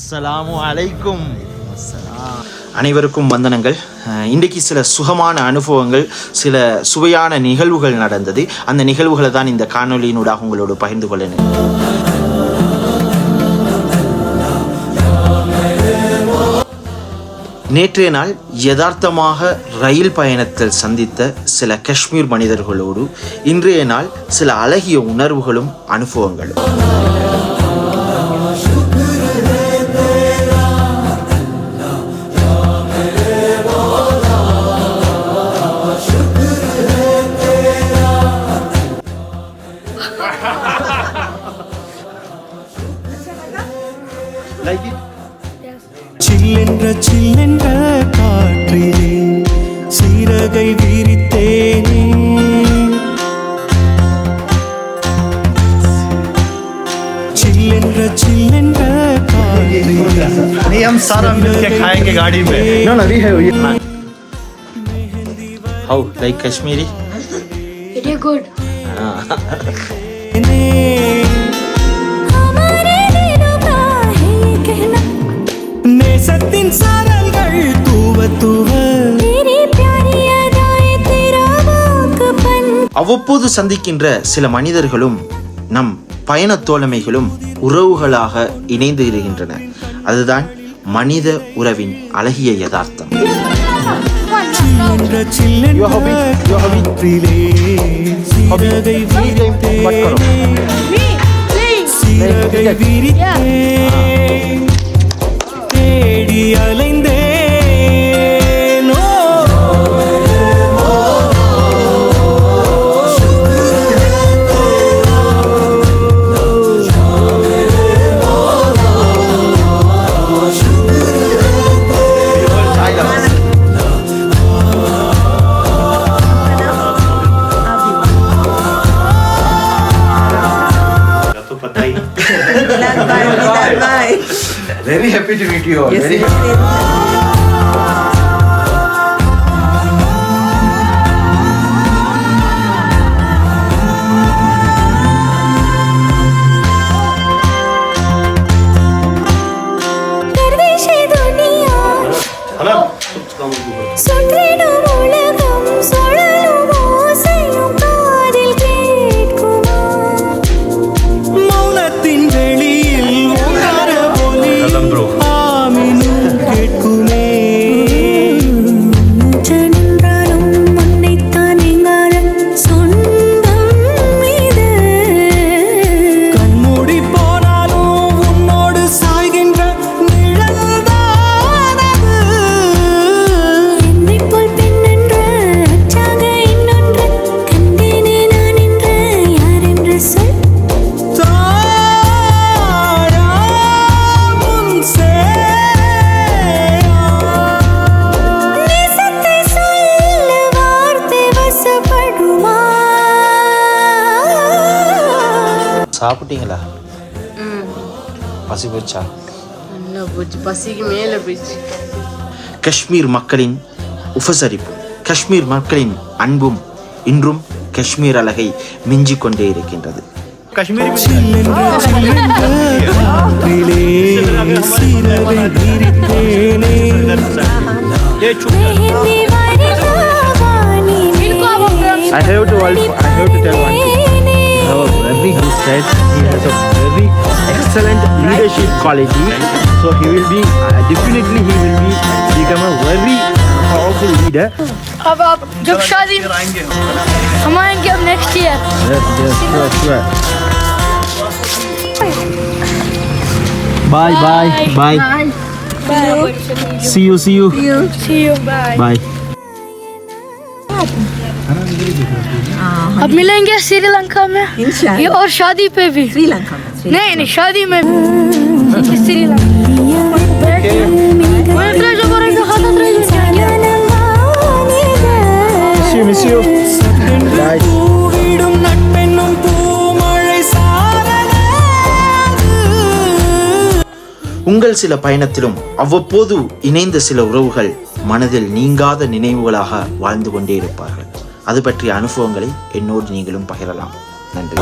அஸ்ஸலாமு அலைக்கும். அனைவருக்கும் வந்தனங்கள். இன்றைக்கு சில சுகமான அனுபவங்கள், சில சுவையான நிகழ்வுகள் நடந்தது. அந்த நிகழ்வுகளை தான் இந்த காணொலியினூடாக உங்களோடு பகிர்ந்து கொள்ளணும். நேற்றைய நாள் யதார்த்தமாக ரயில் பயணத்தில் சந்தித்த சில காஷ்மீர் மனிதர்களோடு இன்றைய நாள் சில அழகிய உணர்வுகளும் அனுபவங்களும். சில்லென்ற காற்றிலே சீரகை விரித்தேனே, சில்லென்ற காற்றிலே. नहीं हम सारा मिलके खाएंगे गाड़ी में. No, we have it. How like Kashmiri? It is good. நேசத்தின் சாரல்கள் தூவ தூவ அவ்வப்போது சந்திக்கின்ற சில மனிதர்களும் நம் பயண தோழமைகளும் உறவுகளாக இணைந்து இருக்கின்றன. அதுதான் மனித உறவின் அழகிய யதார்த்தம். தேடி அலைந்தே Very happy to meet you all. Yes, Very சாப்பிட்டீங்களா? பசி போச்சா? பசிக்கு மேல போச்சு. காஷ்மீர் மக்களின் உபசரிப்பு, காஷ்மீர் மக்களின் அன்பும் இன்றும் காஷ்மீர் அழகை மிஞ்சிக் கொண்டே இருக்கின்றது. I have to tell one thing. Very good said. He has a very excellent leadership quality. So he will be definitely become a very powerful leader. अब आप जब शादी हम आएंगे अब next year. Yes, sure. Bye. See you. Bye. अब मिलेंगे श्रीलंका में इंशाल्लाह. और शादी पे भी. श्रीलंका में नहीं शादी में श्रीलंका. Miss you. Bye. உங்கள் சில பயணத்திலும் அவ்வப்போது இணைந்த சில உறவுகள் மனதில் நீங்காத நினைவுகளாக வாழ்ந்து கொண்டே இருப்பார்கள். அது பற்றிய அனுபவங்களை என்னோடு நீங்களும் பகிரலாம். நன்றி.